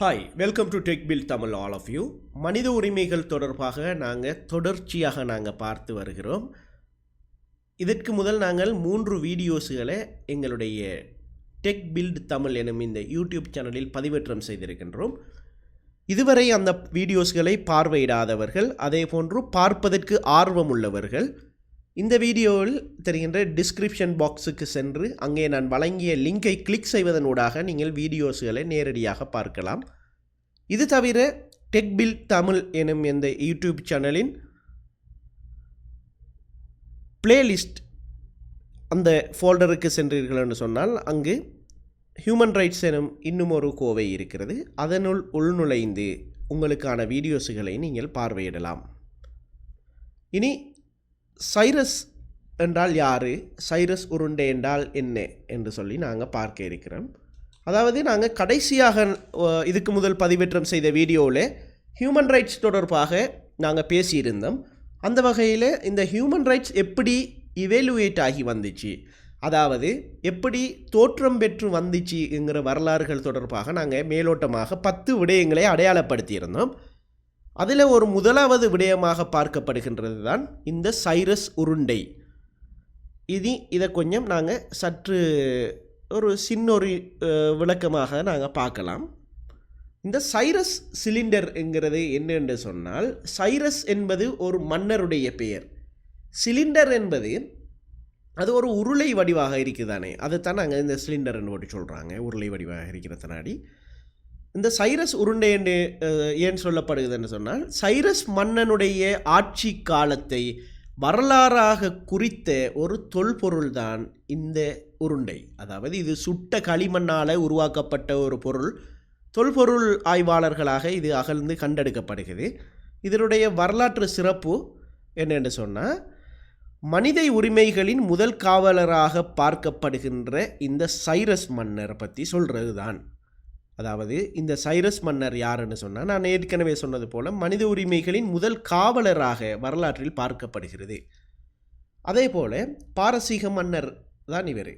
Hi welcome to Tech Bill Tamil all of you. மனித உரிமைகள் தொடர்பாக தொடர்ச்சியாக பார்த்து வருகிறோம். இதற்கு முதல் நாங்கள் 3 வீடியோஸுகளை எங்களுடைய டெக் பில்ட் தமிழ் எனும் இந்த யூடியூப் சேனலில் பதிவேற்றம் செய்திருக்கின்றோம். இதுவரை அந்த வீடியோஸ்களை பார்வையிடாதவர்கள், அதே போன்று பார்ப்பதற்கு ஆர்வம் உள்ளவர்கள் இந்த வீடியோவில் தெரிகின்ற டிஸ்கிரிப்ஷன் பாக்ஸுக்கு சென்று அங்கே நான் வழங்கிய லிங்கை கிளிக் செய்வதனூடாக நீங்கள் வீடியோஸ்களை நேரடியாக பார்க்கலாம். இது தவிர டெக் பில்ட் தமிழ் எனும் இந்த யூடியூப் சேனலின் பிளேலிஸ்ட் அந்த ஃபோல்டருக்கு சென்றீர்கள் என்று சொன்னால் அங்கு ஹியூமன் ரைட்ஸ் எனும் இன்னும் ஒரு கோவை இருக்கிறது. அதனுள் உள்நுழைந்து உங்களுக்கான வீடியோஸுகளை நீங்கள் பார்வையிடலாம். இனி சைரஸ் என்றால் யார், சைரஸ் உருண்டை என்றால் என்ன என்று சொல்லி நாங்கள் பார்க்க இருக்கிறோம். அதாவது நாங்கள் கடைசியாக இதுக்கு முதல் பதிவேற்றம் செய்த வீடியோவில் ஹியூமன் ரைட்ஸ் தொடர்பாக நாங்கள் பேசியிருந்தோம். அந்த வகையில் இந்த ஹியூமன் ரைட்ஸ் எப்படி இவேலுவேட் ஆகி வந்துச்சு, அதாவது எப்படி தோற்றம் பெற்று வந்துச்சு என்கிற வரலாறுகள் தொடர்பாக நாங்கள் மேலோட்டமாக 10 விடயங்களை அடையாளப்படுத்தியிருந்தோம். அதில் ஒரு முதலாவது விடயமாக பார்க்கப்படுகின்றது தான் இந்த சைரஸ் உருண்டை. இதை கொஞ்சம் நாங்கள் சற்று ஒரு சின்னொரு விளக்கமாக நாங்கள் பார்க்கலாம். இந்த சைரஸ் சிலிண்டர் என்கிறது என்னென்று சொன்னால், சைரஸ் என்பது ஒரு மன்னருடைய பெயர். சிலிண்டர் என்பது அது ஒரு உருளை வடிவாக இருக்குதானே, அதைத்தான் நாங்கள் இந்த சிலிண்டர் என்று சொல்கிறாங்க, உருளை வடிவாக இருக்கிறதுனாடி. இந்த சைரஸ் உருண்டை என்று ஏன் சொல்லப்படுகிறதுன்னு சொன்னால், சைரஸ் மன்னனுடைய ஆட்சி காலத்தை வரலாறாக குறித்த ஒரு தொல்பொருள் தான் இந்த உருண்டை. அதாவது இது சுட்ட களிமண்ணால் உருவாக்கப்பட்ட ஒரு பொருள். தொல்பொருள் ஆய்வாளர்களாக இது அகழ்ந்து கண்டெடுக்கப்படுகிறது. இதனுடைய வரலாற்று சிறப்பு என்னென்று சொன்னால், மனித உரிமைகளின் முதல் காவலராக பார்க்கப்படுகின்ற இந்த சைரஸ் மன்னர் பற்றி சொல்கிறது தான். அதாவது இந்த சைரஸ் மன்னர் யாருன்னு சொன்னால், நான் ஏற்கனவே சொன்னது போல் மனித உரிமைகளின் முதல் காவலராக வரலாற்றில் பார்க்கப்படுகிறது. அதே போல் பாரசீக மன்னர் தான் இவர்.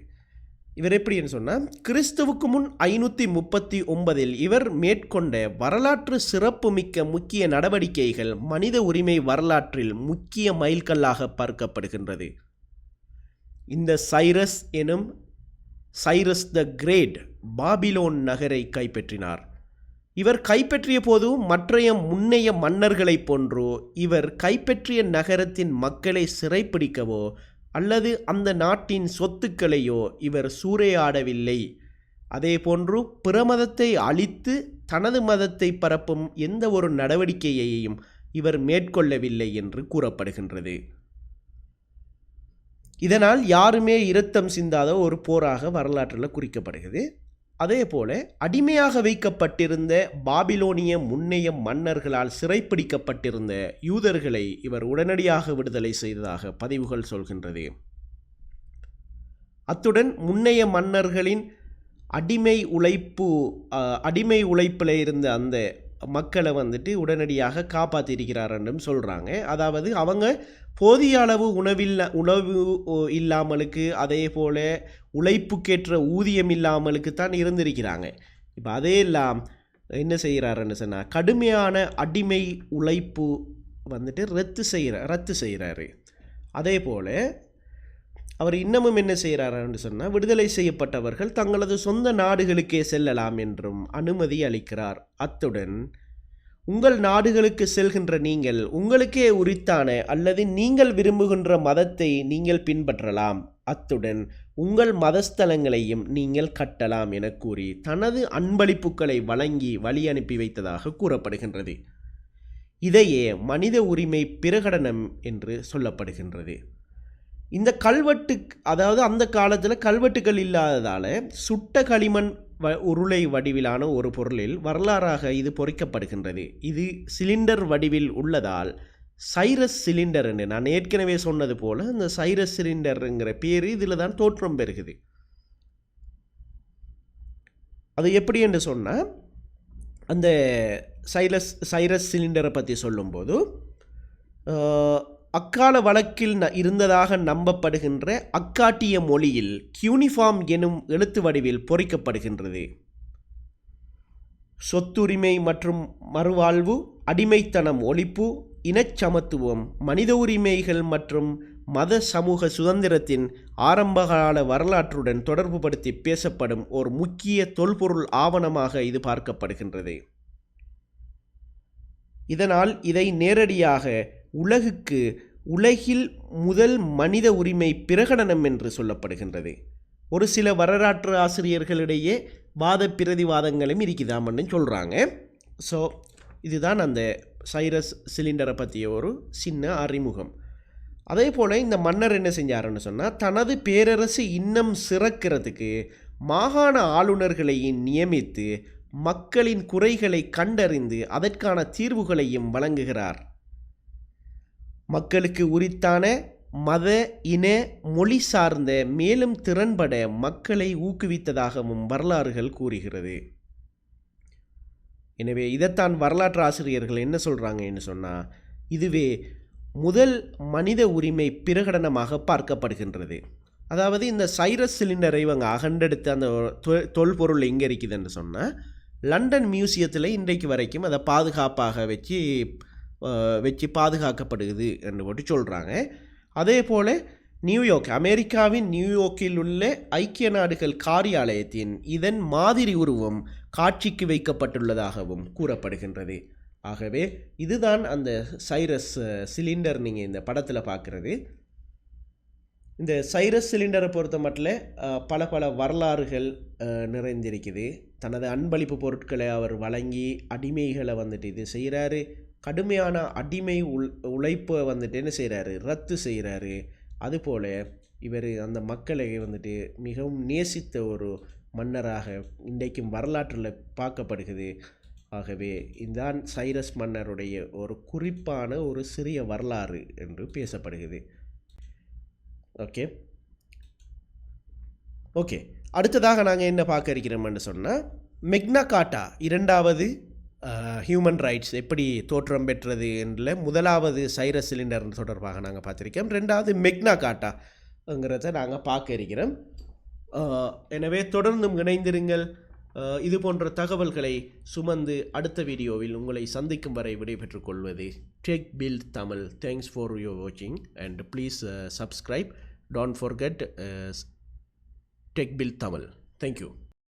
எப்படின்னு சொன்னால், கிறிஸ்துவுக்கு முன் 539 இவர் மேற்கொண்ட வரலாற்று சிறப்பு மிக்க முக்கிய நடவடிக்கைகள் மனித உரிமை வரலாற்றில் முக்கிய மைல்கல்லாக பார்க்கப்படுகின்றது. இந்த சைரஸ் எனும் சைரஸ் த கிரேட் பாபிலோன் நகரை கைப்பற்றினார். இவர் கைப்பற்றிய போது மற்றைய முன்னைய மன்னர்களைப் போன்றோ இவர் கைப்பற்றிய நகரத்தின் மக்களை சிறைப்பிடிக்கவோ அல்லது அந்த நாட்டின் சொத்துக்களையோ இவர் சூறையாடவில்லை. அதே போன்று பிற மதத்தை அழித்து தனது மதத்தை பரப்பும் எந்த ஒரு நடவடிக்கையையும் இவர் மேற்கொள்ளவில்லை என்று கூறப்படுகின்றது. இதனால் யாருமே இரத்தம் சிந்தாத ஒரு போராக வரலாற்றில் குறிக்கப்படுகிறது. அதே போல அடிமையாக வைக்கப்பட்டிருந்த பாபிலோனிய முன்னைய மன்னர்களால் சிறைப்பிடிக்கப்பட்டிருந்த யூதர்களை இவர் உடனடியாக விடுதலை செய்ததாக பதிவுகள் சொல்கின்றது. அத்துடன் முன்னைய மன்னர்களின் அடிமை உழைப்பில் இருந்த அந்த மக்களை உடனடியாக காப்பாற்றிருக்கிறார் என்றும் சொல்கிறாங்க. அதாவது அவங்க போதிய அளவு உணவு இல்லாமலுக்கு, அதே போல் உழைப்புக்கேற்ற ஊதியம் இல்லாமலுக்கு தான் இருந்திருக்கிறாங்க. இப்போ அதையெல்லாம் என்ன செய்கிறாருன்னு சொன்னால், கடுமையான அடிமை உழைப்பு ரத்து செய்கிறாரு. அதே போல் அவர் இன்னமும் என்ன செய்கிறாருன்னு சொன்னால், விடுதலை செய்யப்பட்டவர்கள் தங்களது சொந்த நாடுகளுக்கே செல்லலாம் என்றும் அனுமதி அளிக்கிறார். அத்துடன் உங்கள் நாடுகளுக்கு செல்கின்ற நீங்கள் உங்களுக்கே உரித்தான அல்லது நீங்கள் விரும்புகின்ற மதத்தை நீங்கள் பின்பற்றலாம். அத்துடன் உங்கள் மதஸ்தலங்களையும் நீங்கள் கட்டலாம் என கூறி தனது அன்பளிப்புகளை வழங்கி வழி அனுப்பி வைத்ததாக கூறப்படுகின்றது. இதையே மனித உரிமை பிரகடனம் என்று சொல்லப்படுகின்றது. இந்த கல்வெட்டு, அதாவது அந்த காலத்தில் கல்வெட்டுகள் இல்லாததால் சுட்ட களிமண் உருளை வடிவிலான ஒரு பொருளில் வரலாறாக இது பொறிக்கப்படுகின்றது. இது சிலிண்டர் வடிவில் உள்ளதால் சைரஸ் சிலிண்டர் என்று நான் ஏற்கனவே சொன்னது போல் இந்த சைரஸ் சிலிண்டருங்கிற பேர் இதில் தான் தோற்றம் பெறுகிறது. அது எப்படி என்று சொன்னால், அந்த சைரஸ் சிலிண்டரை பற்றி சொல்லும்போது அக்கால வழக்கில் இருந்ததாக நம்பப்படுகின்ற அக்காட்டிய மொழியில் கியூனிஃபார்ம் எனும் எழுத்து வடிவில் பொறிக்கப்படுகின்றது. சொத்துரிமை மற்றும் மறுவாழ்வு, அடிமைத்தனம் ஒழிப்பு, இனச்சமத்துவம், மனித உரிமைகள் மற்றும் மத சமூக சுதந்திரத்தின் ஆரம்பகால வரலாற்றுடன் தொடர்புபடுத்தி பேசப்படும் ஒரு முக்கிய தொல்பொருள் ஆவணமாக இது பார்க்கப்படுகின்றது. இதனால் இதை நேரடியாக உலகில் முதல் மனித உரிமை பிரகடனம் என்று சொல்லப்படுகின்றது. ஒரு சில வரலாற்று ஆசிரியர்களிடையே வாத பிரதிவாதங்களும் இருக்குதாமன்னு சொல்கிறாங்க. ஸோ இதுதான் அந்த சைரஸ் சிலிண்டரை பற்றிய ஒரு சின்ன அறிமுகம். அதே போல் இந்த மன்னர் என்ன செஞ்சாருன்னு சொன்னால், தனது பேரரசு இன்னும் சிறக்கிறதுக்கு மாகாண ஆளுநர்களை நியமித்து மக்களின் குறைகளை கண்டறிந்து அதற்கான தீர்வுகளையும் வழங்குகிறார். மக்களுக்கு உரித்தான மத இன மொழி சார்ந்த மேலும் திறன்பட மக்களை ஊக்குவித்ததாகவும் வரலாறுகள் கூறுகிறது. எனவே இதைத்தான் வரலாற்று ஆசிரியர்கள் என்ன சொல்கிறாங்கன்னு சொன்னால், இதுவே முதல் மனித உரிமை பிரகடனமாக பார்க்கப்படுகின்றது. அதாவது இந்த சைரஸ் சிலிண்டரை இவங்க அகண்டெடுத்து அந்த தொல்பொருள் எங்கே இருக்குதுன்னு சொன்னால், லண்டன் மியூசியத்தில் இன்றைக்கு வரைக்கும் அதை பாதுகாப்பாக வச்சு பாதுகாக்கப்படுகிறது என்று போட்டு சொல்கிறாங்க. அதே போல் அமெரிக்காவின் நியூயார்க்கில் உள்ள ஐக்கிய நாடுகள் காரியாலயத்தின் இதன் மாதிரி உருவம் காட்சிக்கு வைக்கப்பட்டுள்ளதாகவும் கூறப்படுகின்றது. ஆகவே இதுதான் அந்த சைரஸ் சிலிண்டர் நீங்கள் இந்த படத்தில் பார்க்குறது. இந்த சைரஸ் சிலிண்டரை பொறுத்த மட்டும் பல வரலாறுகள் நிறைந்திருக்குது. தனது அன்பளிப்பு பொருட்களை அவர் வழங்கி அடிமைகளை இது செய்கிறாரு. கடுமையான அடிமை உழைப்பை என்ன செய்கிறாரு, ரத்து செய்கிறாரு. அதுபோல் இவர் அந்த மக்களை மிகவும் நேசித்த ஒரு மன்னராக இன்றைக்கும் வரலாற்றில் பார்க்கப்படுகிறது. ஆகவே இதுதான் சைரஸ் மன்னருடைய ஒரு குறிப்பான ஒரு சிறிய வரலாறு என்று பேசப்படுகிறது. ஓகே அடுத்ததாக நாங்கள் என்ன பார்க்க இருக்கிறோம்னு சொன்னால், மெக்னா கார்ட்டா இரண்டாவது ஹியூமன் ரைட்ஸ் எப்படி தோற்றம் பெற்றது என்ற முதலாவது சைரஸ் சிலிண்டர் தொடர்பாக நாங்கள் பார்த்துருக்கோம். ரெண்டாவது மெக்னா கார்ட்டாங்கிறத நாங்கள் பார்க்க இருக்கிறோம். எனவே தொடர்ந்தும் இணைந்திருங்கள். இது போன்ற தகவல்களை சுமந்து அடுத்த வீடியோவில் உங்களை சந்திக்கும் வரை விடைபெற்றுக் கொள்வது tech build Tamil. Thanks for your வாட்சிங் and please subscribe. Don't forget tech build Tamil. Thank you.